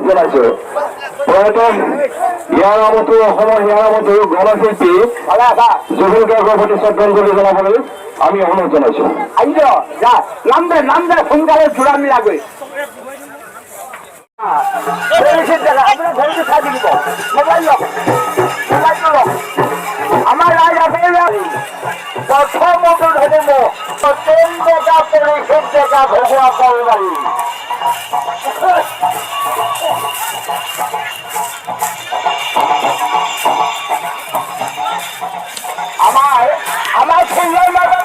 জনাইছো। পৰ্যটন ইয়াৰ নামতো অসমৰ ইয়াৰ নামতো গণশিল্পী জুবিন গাৰ্গৰ প্ৰতি শ্ৰদ্ধাঞ্জলি জনাবলৈ আমি অনুৰোধ জনাইছো। নাম দে সোনকালে জোৰা মিলাগৈ আমাৰ ৰাইজ আছে প্ৰথমত ধৰিব ট্ৰেইন জেগা পৰিষদ জেগা ভগোৱা কৰবাৰী আমাৰ ফুলৰ মাজত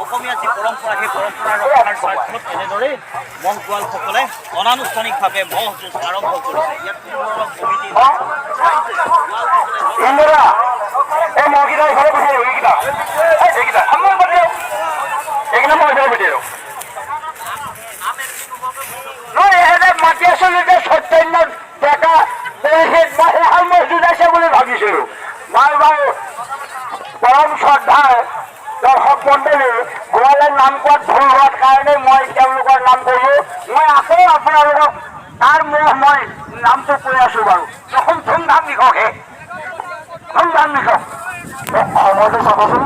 অসমীয়া যি পৰম্পৰা সেই পৰম্পৰাৰ ৰক্ষাৰ স্বাৰ্থত এনেদৰেই মহ গোৱালসকলে অনানুষ্ঠানিকভাৱে মহ যুঁজ আৰম্ভ কৰিছে। ইয়াত কোনো ধৰণৰ কমিটি মাতি আছো সত্যন্য ডেকা মছজিদ আছে বুলি ভাবিছিলো। মই বাৰু পৰম শ্ৰদ্ধাৰ দৰ্শক মণ্ডলী গোৱালে নাম কোৱাত ভুল হোৱাৰ কাৰণে মই তেওঁলোকৰ নাম কৰিলো। মই আকৌ আপোনালোকক তাৰ মই নামটো কৈ আছো বাৰু। এখন ধুমধাম লিখকহে ধুমধাম লিখক সময়টো চাবচোন।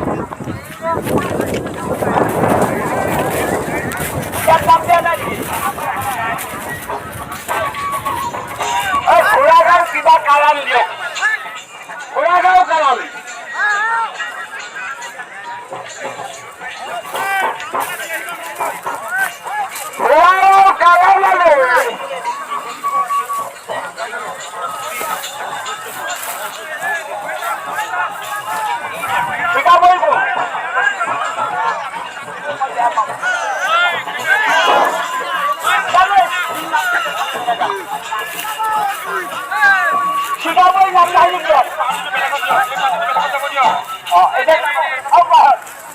ঘোঁৰাগাঁও কিবা কাৰণ দিয়ক ঘোঁৰাগাঁও কাৰণ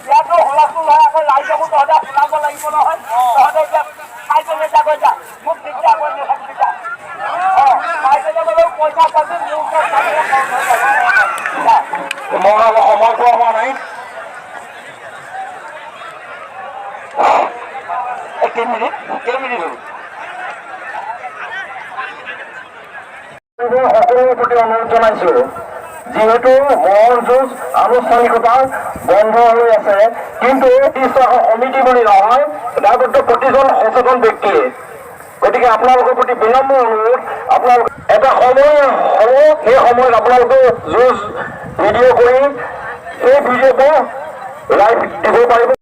ইয়াতো হুলস্থুল হয় আকৌ ৰাইজকো তহঁতে শুনাব লাগিব নহয়। তহঁতে এতিয়া খাই পেলে যা গৈ যা মোক দিগদাৰ কৰি নাথাকিবি যা খাই পেলে গ'লেও পইচা পাবি মোৰ মই সময় পোৱা হোৱা নাই। কেইমিনিট সকলোৰে প্ৰতি অনুৰোধ জনাইছো, যিহেতু মহৰ যুঁজ আনুষ্ঠানিকতা বন্ধ হৈ আছে, কিন্তু সমিতি বুলি নহয়, তাৰ প্ৰতি প্ৰতিজন সচেতন ব্যক্তিয়ে। গতিকে আপোনালোকৰ প্ৰতি বিনম্ৰ অনুৰোধ, আপোনালোক এটা সময় হ'ব, সেই সময়ত আপোনালোকে যুঁজ ভিডিঅ' কৰি সেই ভিডিঅ'টো লাইভ দিব পাৰিব।